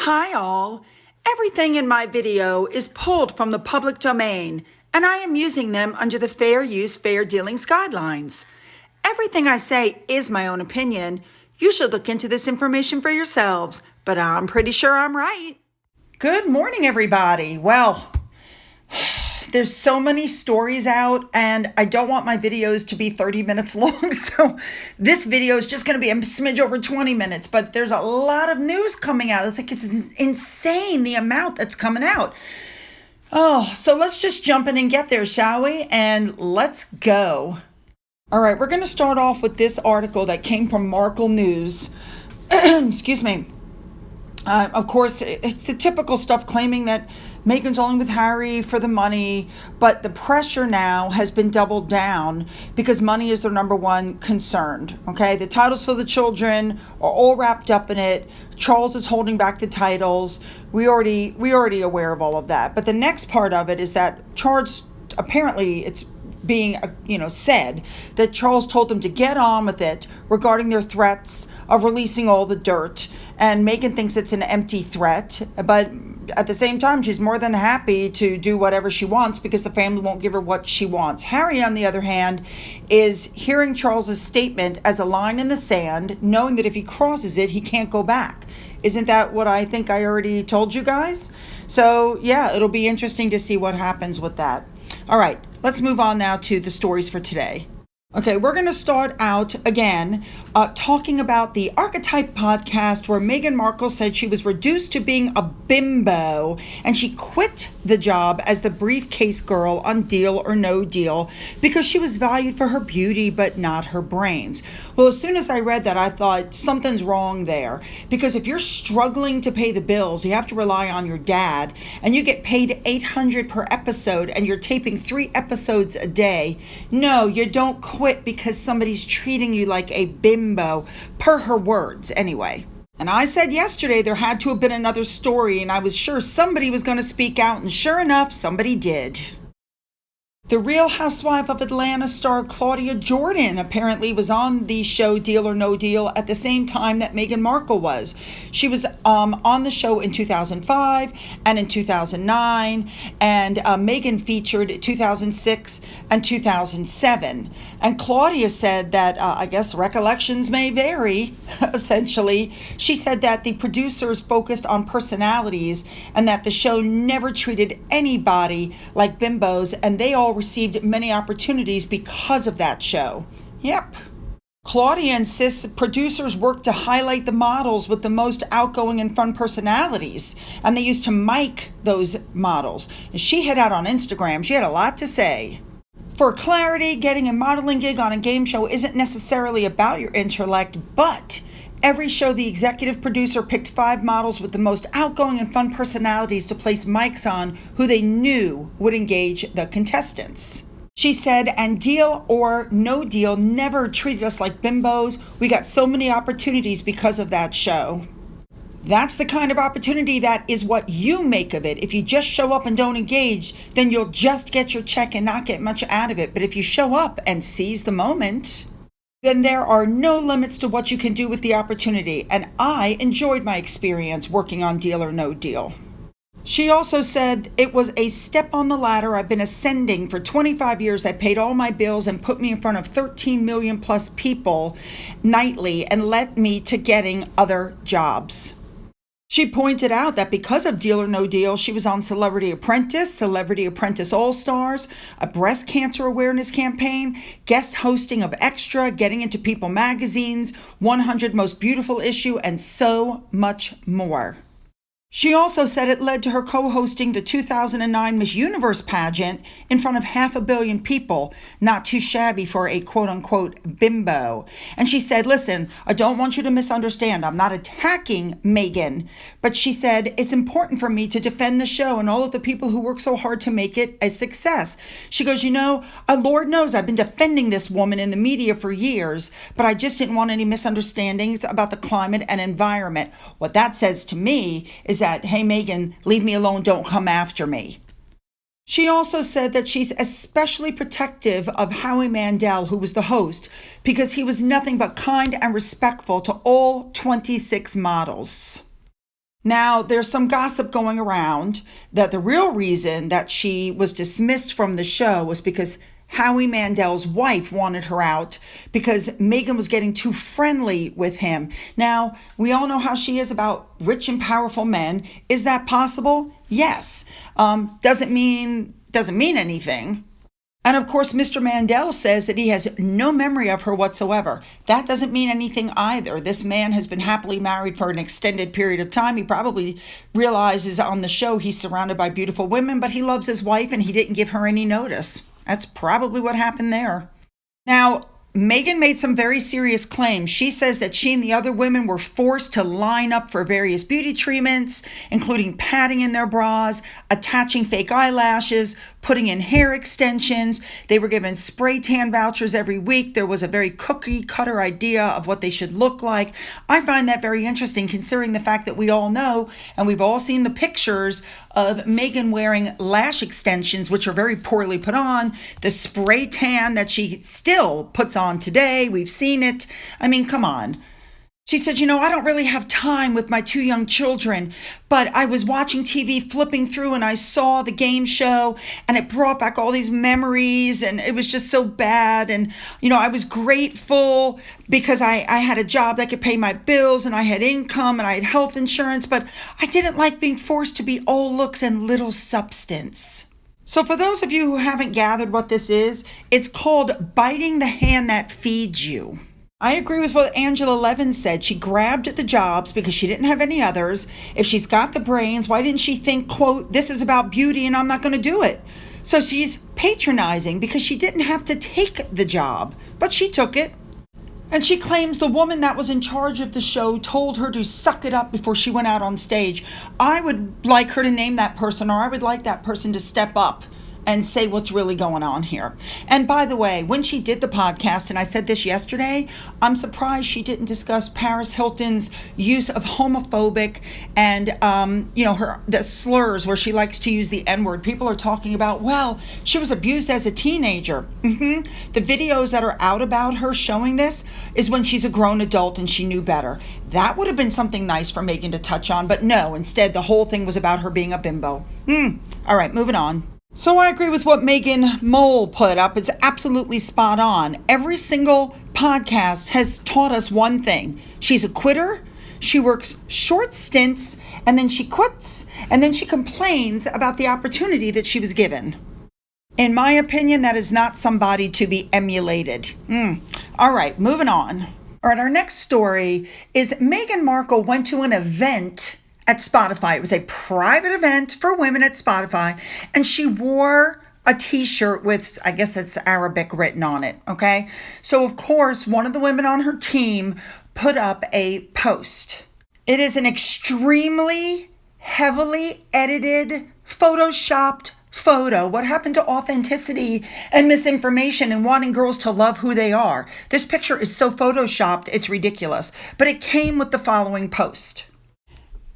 Hi all! Everything in my video is pulled from the public domain, and I am using them under the Fair Use, Fair Dealings guidelines. Everything I say is my own opinion. You should look into this information for yourselves, but I'm pretty sure I'm right. Good morning, everybody. Well, there's so many stories out, and I don't want my videos to be 30 minutes long, so this video is just going to be a smidge over 20 minutes, but there's a lot of news coming out. It's insane the amount that's coming out. Oh, so let's just jump in and get there, shall we? And let's go. All right, we're going to start off with this article that came from Markle News. Excuse me. Of course, it's the typical stuff claiming that Meghan's only with Harry for the money, but the pressure now has been doubled down because money is their number one concern. Okay, the titles for the children are all wrapped up in it. Charles is holding back the titles. We already aware of all of that. But the next part of it is that Charles, apparently it's being said that Charles told them to get on with it regarding their threats of releasing all the dirt, and Meghan thinks it's an empty threat, but at the same time she's more than happy to do whatever she wants because the family won't give her what she wants. Harry, on the other hand, is hearing Charles's statement as a line in the sand, knowing that if he crosses it he can't go back. Isn't that what I think I already told you guys? So yeah, it'll be interesting to see what happens with that. All right, let's move on now to the stories for today. Okay, we're going to start out again talking about the Archetype podcast where Meghan Markle said she was reduced to being a bimbo and she quit the job as the briefcase girl on Deal or No Deal because she was valued for her beauty but not her brains. Well, as soon as I read that, I thought something's wrong there, because if you're struggling to pay the bills, you have to rely on your dad, and you get paid $800 per episode and you're taping 3 episodes a day. No, you don't quit because somebody's treating you like a bimbo, per her words anyway. And I said yesterday there had to have been another story, and I was sure somebody was going to speak out, and sure enough, somebody did. The Real Housewife of Atlanta star Claudia Jordan apparently was on the show Deal or No Deal at the same time that Meghan Markle was. She was on the show in 2005 and in 2009, and Meghan featured 2006 and 2007. And Claudia said that, I guess recollections may vary, essentially. She said that the producers focused on personalities and that the show never treated anybody like bimbos, and they all received many opportunities because of that show. Yep. Claudia insists that producers work to highlight the models with the most outgoing and fun personalities, and they used to mic those models. And she hit out on Instagram. She had a lot to say. For clarity, getting a modeling gig on a game show isn't necessarily about your intellect, but every show, the executive producer picked 5 models with the most outgoing and fun personalities to place mics on who they knew would engage the contestants. She said, and Deal or No Deal never treated us like bimbos. We got so many opportunities because of that show. That's the kind of opportunity that is what you make of it. If you just show up and don't engage, then you'll just get your check and not get much out of it. But if you show up and seize the moment, then there are no limits to what you can do with the opportunity. And I enjoyed my experience working on Deal or No Deal. She also said, it was a step on the ladder. I've been ascending for 25 years that paid all my bills and put me in front of 13 million plus people nightly and led me to getting other jobs. She pointed out that because of Deal or No Deal, she was on Celebrity Apprentice All-Stars, a breast cancer awareness campaign, guest hosting of Extra, getting into People magazines, 100 Most Beautiful issue, and so much more. She also said it led to her co-hosting the 2009 Miss Universe pageant in front of 500 million people, not too shabby for a quote-unquote bimbo. And she said, listen, I don't want you to misunderstand. I'm not attacking Meghan, but she said, it's important for me to defend the show and all of the people who work so hard to make it a success. She goes, Lord knows I've been defending this woman in the media for years, but I just didn't want any misunderstandings about the climate and environment. What that says to me is that, hey, Meghan, leave me alone, don't come after me. She also said that she's especially protective of Howie Mandel, who was the host, because he was nothing but kind and respectful to all 26 models. Now, there's some gossip going around that the real reason that she was dismissed from the show was because Howie Mandel's wife wanted her out because Meghan was getting too friendly with him. Now, we all know how she is about rich and powerful men. Is that possible? Yes. Doesn't mean anything. And of course, Mr. Mandel says that he has no memory of her whatsoever. That doesn't mean anything either. This man has been happily married for an extended period of time. He probably realizes on the show he's surrounded by beautiful women, but he loves his wife and he didn't give her any notice. That's probably what happened there. Now, Meghan made some very serious claims. She says that she and the other women were forced to line up for various beauty treatments, including padding in their bras, attaching fake eyelashes, putting in hair extensions. They were given spray tan vouchers every week. There was a very cookie cutter idea of what they should look like. I find that very interesting considering the fact that we all know and we've all seen the pictures of Meghan wearing lash extensions, which are very poorly put on, the spray tan that she still puts on today. We've seen it. I mean, come on. She said, I don't really have time with my 2 young children, but I was watching TV flipping through and I saw the game show and it brought back all these memories and it was just so bad. And, I was grateful because I had a job that could pay my bills and I had income and I had health insurance, but I didn't like being forced to be all looks and little substance. So for those of you who haven't gathered what this is, it's called biting the hand that feeds you. I agree with what Angela Levin said. She grabbed at the jobs because she didn't have any others. If she's got the brains, why didn't she think, quote, this is about beauty and I'm not going to do it? So she's patronizing because she didn't have to take the job, but she took it. And she claims the woman that was in charge of the show told her to suck it up before she went out on stage. I would like her to name that person, or I would like that person to step up and say what's really going on here. And by the way, when she did the podcast, and I said this yesterday, I'm surprised she didn't discuss Paris Hilton's use of homophobic and, the slurs where she likes to use the N-word. People are talking about, well, she was abused as a teenager. The videos that are out about her showing this is when she's a grown adult and she knew better. That would have been something nice for Meghan to touch on, but no, instead the whole thing was about her being a bimbo. All right, moving on. So I agree with what Megan Mole put up. It's absolutely spot on. Every single podcast has taught us one thing. She's a quitter. She works short stints and then she quits and then she complains about the opportunity that she was given. In my opinion, that is not somebody to be emulated. All right, moving on. All right, our next story is Meghan Markle went to an event at Spotify. It was a private event for women at Spotify, and she wore a t-shirt with, I guess it's Arabic written on it, okay? So, of course, one of the women on her team put up a post. It is an extremely heavily edited, photoshopped photo. What happened to authenticity and misinformation and wanting girls to love who they are? This picture is so photoshopped, it's ridiculous. But it came with the following post.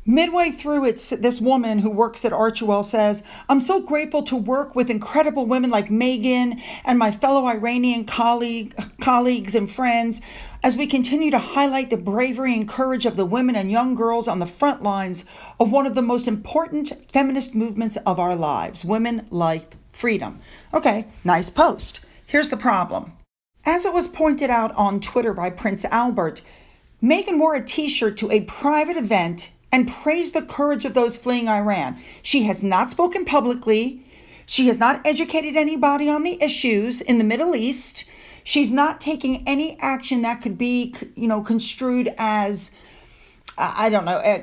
Midway through, it's this woman who works at Archewell says, I'm so grateful to work with incredible women like Meghan and my fellow Iranian colleagues and friends as we continue to highlight the bravery and courage of the women and young girls on the front lines of one of the most important feminist movements of our lives, women, life, freedom. Okay, nice post. Here's the problem. As it was pointed out on Twitter by Prince Albert, Meghan wore a t-shirt to a private event and praised the courage of those fleeing Iran. She has not spoken publicly. She has not educated anybody on the issues in the Middle East. She's not taking any action that could be, construed as,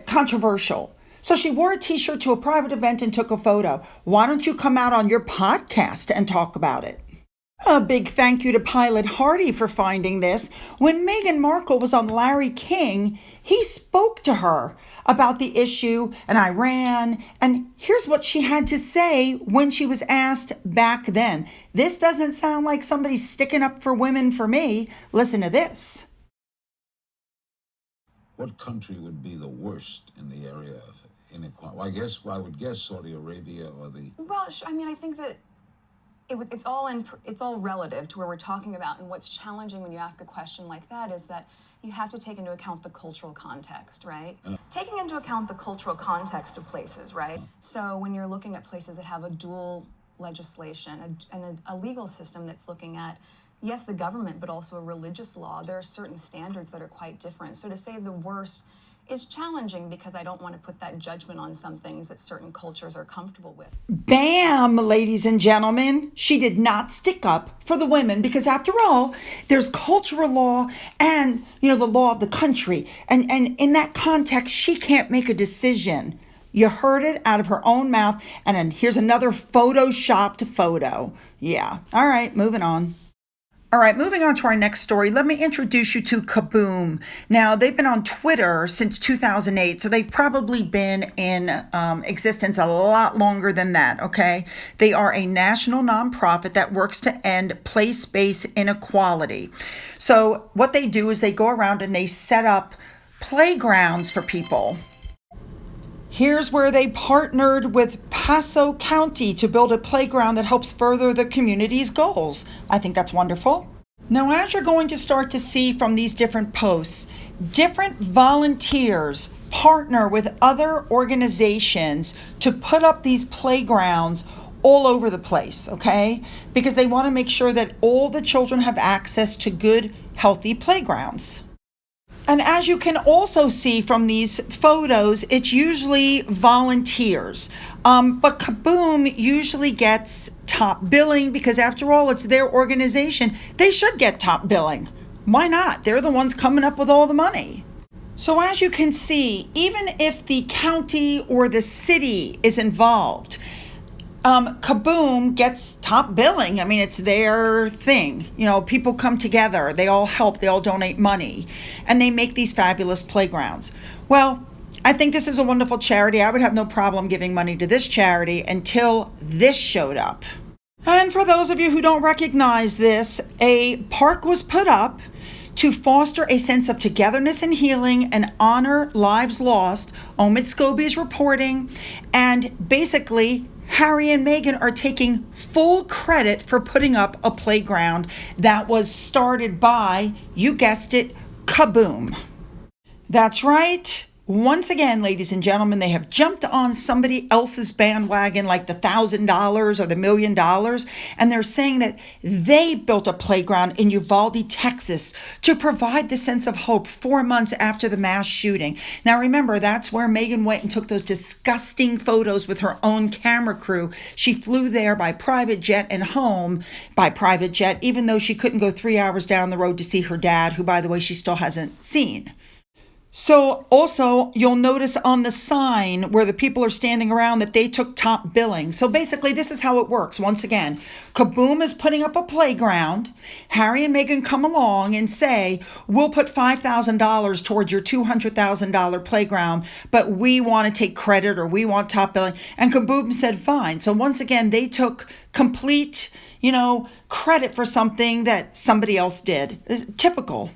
controversial. So she wore a t-shirt to a private event and took a photo. Why don't you come out on your podcast and talk about it? A big thank you to Pilot Hardy for finding this. When Meghan Markle was on Larry King, he spoke to her about the issue in Iran, and here's what she had to say when she was asked back then. This doesn't sound like somebody sticking up for women for me. Listen to this. What country would be the worst in the area of inequality? Well, I would guess Saudi Arabia or the... Well, I think that it's all relative to where we're talking about. And what's challenging when you ask a question like that is that you have to take into account the cultural context, right? Taking into account the cultural context of places, right? So when you're looking at places that have a dual legislation and a legal system that's looking at, yes, the government, but also a religious law, there are certain standards that are quite different. So to say the worst is challenging because I don't want to put that judgment on some things that certain cultures are comfortable with. Bam, ladies and gentlemen. She did not stick up for the women because after all, there's cultural law and, the law of the country. And in that context, she can't make a decision. You heard it out of her own mouth. And then here's another photoshopped photo. Yeah. All right, moving on. All right, moving on to our next story, let me introduce you to Kaboom. Now, they've been on Twitter since 2008, so they've probably been in existence a lot longer than that, okay? They are a national nonprofit that works to end place-based inequality. So what they do is they go around and they set up playgrounds for people. Here's where they partnered with Paso County to build a playground that helps further the community's goals. I think that's wonderful. Now, as you're going to start to see from these different posts, different volunteers partner with other organizations to put up these playgrounds all over the place, okay? Because they want to make sure that all the children have access to good, healthy playgrounds. And as you can also see from these photos, it's usually volunteers. But Kaboom usually gets top billing because after all, it's their organization. They should get top billing. Why not? They're the ones coming up with all the money. So as you can see, even if the county or the city is involved, Kaboom gets top billing. I mean, it's their thing. People come together, they all help, they all donate money, and they make these fabulous playgrounds. Well, I think this is a wonderful charity. I would have no problem giving money to this charity until this showed up. And for those of you who don't recognize this, a park was put up to foster a sense of togetherness and healing and honor lives lost. Omid Scobie is reporting, and basically Harry and Meghan are taking full credit for putting up a playground that was started by, you guessed it, Kaboom. That's right. Once again, ladies and gentlemen, they have jumped on somebody else's bandwagon like the $1,000 or the $1 million, and they're saying that they built a playground in Uvalde, Texas, to provide the sense of hope 4 months after the mass shooting. Now, remember, that's where Meghan went and took those disgusting photos with her own camera crew. She flew there by private jet and home by private jet, even though she couldn't go 3 hours down the road to see her dad, who, by the way, she still hasn't seen. So also, you'll notice on the sign where the people are standing around that they took top billing. So basically, this is how it works. Once again, Kaboom is putting up a playground. Harry and Meghan come along and say, we'll put $5,000 towards your $200,000 playground, but we want to take credit or we want top billing. And Kaboom said, fine. So once again, they took complete, credit for something that somebody else did. It's typical.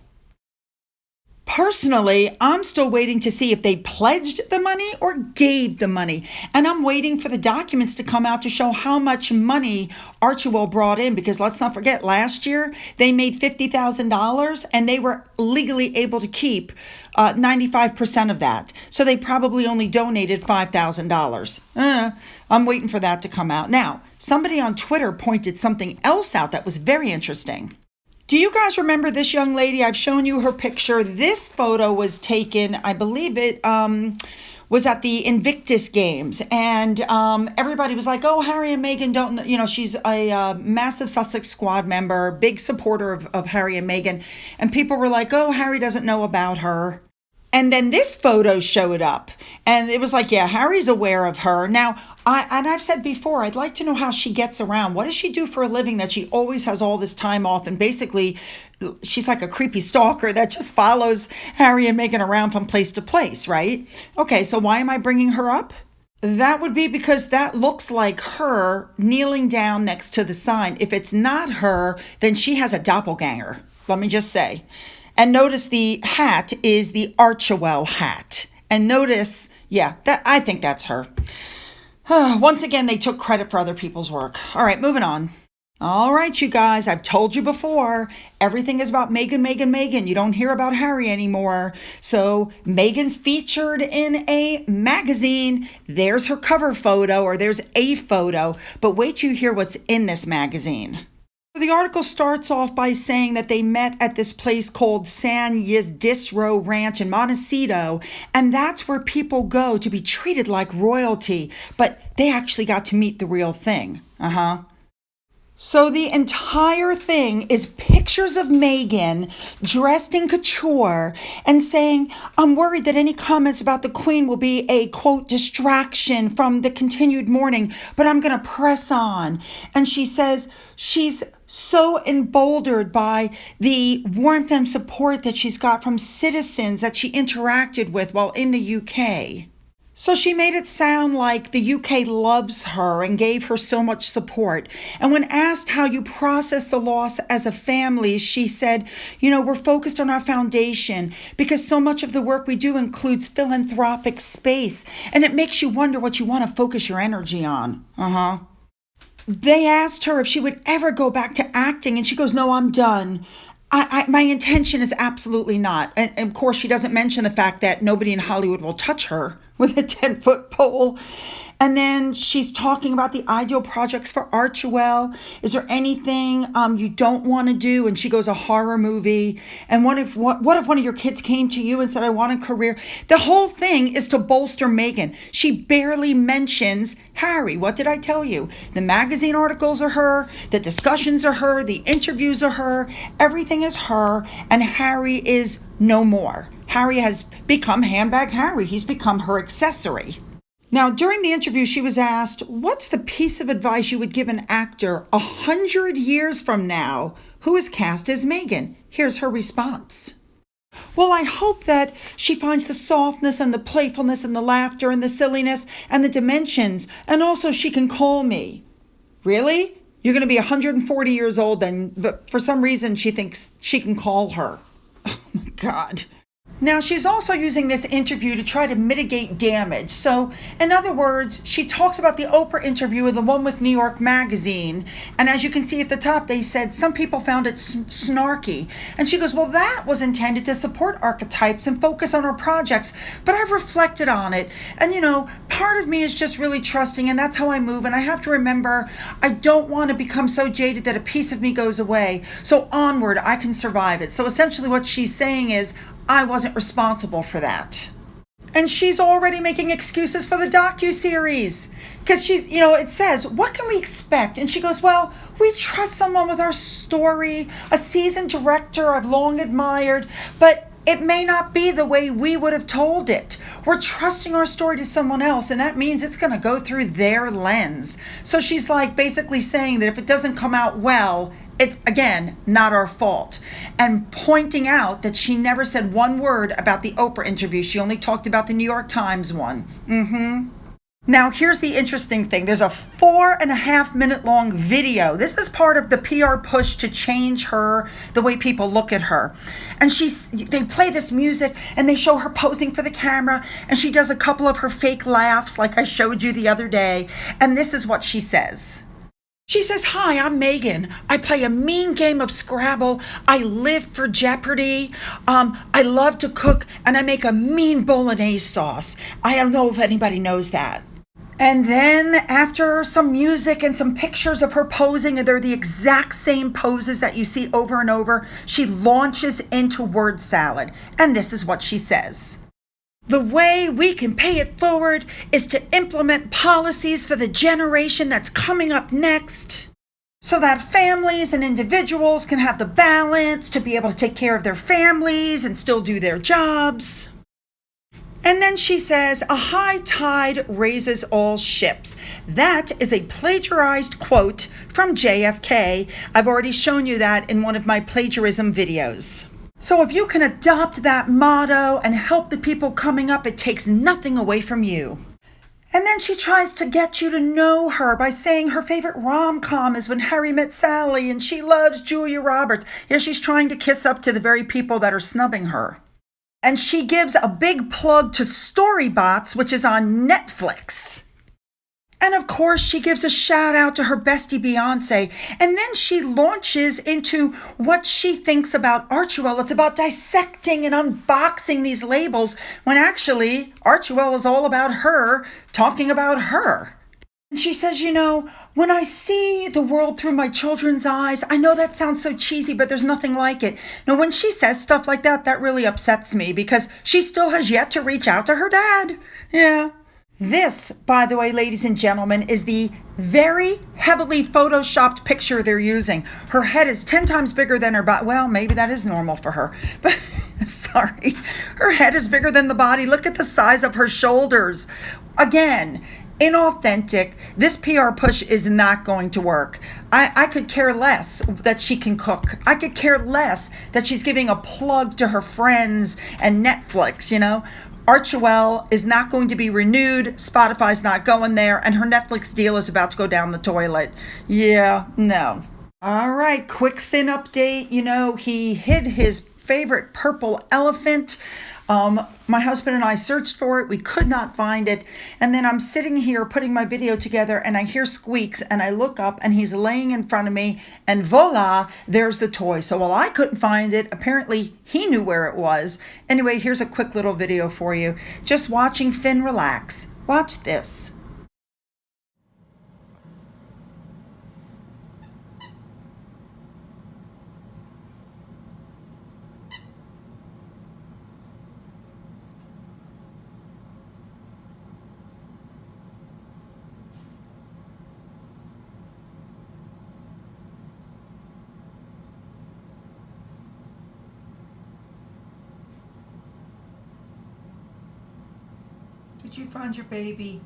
Personally, I'm still waiting to see if they pledged the money or gave the money. And I'm waiting for the documents to come out to show how much money Archewell brought in. Because let's not forget, last year they made $50,000 and they were legally able to keep 95% of that. So they probably only donated $5,000. I'm waiting for that to come out. Now, somebody on Twitter pointed something else out that was very interesting. Do you guys remember this young lady? I've shown you her picture. This photo was taken, I believe it was at the Invictus Games. And everybody was like, oh, Harry and Meghan don't, she's a massive Sussex Squad member, big supporter of Harry and Meghan. And people were like, oh, Harry doesn't know about her. And then this photo showed up and it was like, yeah, Harry's aware of her. Now, I've said before, I'd like to know how she gets around. What does she do for a living that she always has all this time off? And basically, she's like a creepy stalker that just follows Harry and Meghan around from place to place, right? Okay, so why am I bringing her up? That would be because that looks like her kneeling down next to the sign. If it's not her, then she has a doppelganger. Let me just say. And notice the hat is the Archewell hat. And notice, I think that's her. Once again, they took credit for other people's work. All right, moving on. All right, you guys, I've told you before, everything is about Meghan, Meghan, Meghan. You don't hear about Harry anymore. So Meghan's featured in a magazine. There's her cover photo, or there's a photo. But wait till you hear what's in this magazine. The article starts off by saying that they met at this place called San Ysidro Ranch in Montecito, and that's where people go to be treated like royalty. But they actually got to meet the real thing. So the entire thing is pictures of Meghan dressed in couture and saying, I'm worried that any comments about the Queen will be a, quote, distraction from the continued mourning, but I'm going to press on. And she says she's so emboldened by the warmth and support that she's got from citizens that she interacted with while in the UK. So she made it sound like the UK loves her and gave her so much support. And when asked how you process the loss as a family, she said, we're focused on our foundation because so much of the work we do includes philanthropic space. And it makes you wonder what you want to focus your energy on. They asked her if she would ever go back to acting, and she goes, no, I'm done. My intention is absolutely not. And of course, she doesn't mention the fact that nobody in Hollywood will touch her with a 10-foot pole. And then she's talking about the ideal projects for Archewell. Is there anything you don't want to do? And she goes, a horror movie. And what if one of your kids came to you and said, I want a career? The whole thing is to bolster Meghan. She barely mentions Harry. What did I tell you? The magazine articles are her. The discussions are her. The interviews are her. Everything is her. And Harry is no more. Harry has become handbag Harry. He's become her accessory. Now, during the interview, she was asked, what's the piece of advice you would give an actor 100 years from now who is cast as Meghan? Here's her response. Well, I hope that she finds the softness and the playfulness and the laughter and the silliness and the dimensions, and also she can call me. Really? You're going to be 140 years old then, but for some reason she thinks she can call her. Oh my God. Now, she's also using this interview to try to mitigate damage. So, in other words, she talks about the Oprah interview and the one with New York Magazine. And as you can see at the top, they said some people found it snarky. And she goes, well, that was intended to support archetypes and focus on our projects. But I've reflected on it. And, part of me is just really trusting, and that's how I move. And I have to remember, I don't want to become so jaded that a piece of me goes away. So onward, I can survive it. So essentially what she's saying is, I wasn't responsible for that. And she's already making excuses for the docuseries. Because it says, what can we expect? And she goes, well, we trust someone with our story, a seasoned director I've long admired, but it may not be the way we would have told it. We're trusting our story to someone else, and that means it's going to go through their lens. So she's basically saying that if it doesn't come out well, it's, again, not our fault. And pointing out that she never said one word about the Oprah interview. She only talked about the New York Times one. Now, here's the interesting thing. There's a 4.5-minute long video. This is part of the PR push to change her, the way people look at her. And they play this music and they show her posing for the camera. And she does a couple of her fake laughs like I showed you the other day. And this is what she says. She says, hi, I'm Meghan. I play a mean game of Scrabble. I live for Jeopardy. I love to cook, and I make a mean bolognese sauce. I don't know if anybody knows that. And then after some music and some pictures of her posing, and they're the exact same poses that you see over and over, she launches into word salad. And this is what she says. The way we can pay it forward is to implement policies for the generation that's coming up next, so that families and individuals can have the balance to be able to take care of their families and still do their jobs. And then she says, a high tide raises all ships. That is a plagiarized quote from JFK. I've already shown you that in one of my plagiarism videos. So if you can adopt that motto and help the people coming up, it takes nothing away from you. And then she tries to get you to know her by saying her favorite rom-com is When Harry Met Sally, and she loves Julia Roberts. Yeah, she's trying to kiss up to the very people that are snubbing her. And she gives a big plug to Storybots, which is on Netflix. And of course, she gives a shout out to her bestie Beyonce. And then she launches into what she thinks about Archewell. It's about dissecting and unboxing these labels when actually Archewell is all about her talking about her. And she says, when I see the world through my children's eyes, I know that sounds so cheesy, but there's nothing like it. Now, when she says stuff like that, that really upsets me because she still has yet to reach out to her dad. Yeah. This, by the way, ladies and gentlemen, is the very heavily photoshopped picture they're using. Her head is 10 times bigger than her body. Well, maybe that is normal for her, but sorry. Her head is bigger than the body. Look at the size of her shoulders. Again, inauthentic. This PR push is not going to work. I could care less that she can cook. I could care less that she's giving a plug to her friends and Netflix, Archewell is not going to be renewed. Spotify's not going there. And her Netflix deal is about to go down the toilet. Yeah, no. All right, quick Finn update. He hid his favorite purple elephant. My husband and I searched for it. We could not find it. And then I'm sitting here putting my video together and I hear squeaks and I look up and he's laying in front of me and voila, there's the toy. So while I couldn't find it, apparently he knew where it was. Anyway, here's a quick little video for you. Just watching Finn relax. Watch this. Did you find your baby?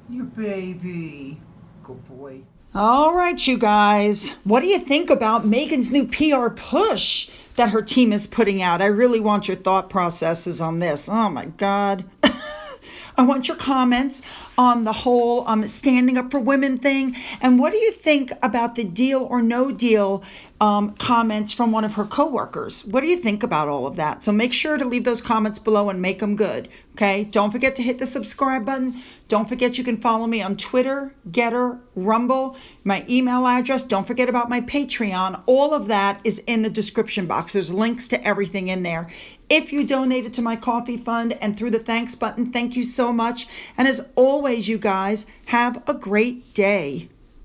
Your baby. Good boy. All right, you guys. What do you think about Megan's new PR push that her team is putting out? I really want your thought processes on this. Oh, my God. I want your comments on the whole standing up for women thing. And what do you think about the deal or no deal comments from one of her coworkers? What do you think about all of that? So make sure to leave those comments below and make them good. Okay. Don't forget to hit the subscribe button. Don't forget you can follow me on Twitter, Getter, Rumble, my email address. Don't forget about my Patreon. All of that is in the description box. There's links to everything in there. If you donated to my coffee fund and through the thanks button, thank you so much. And as always, you guys, have a great day.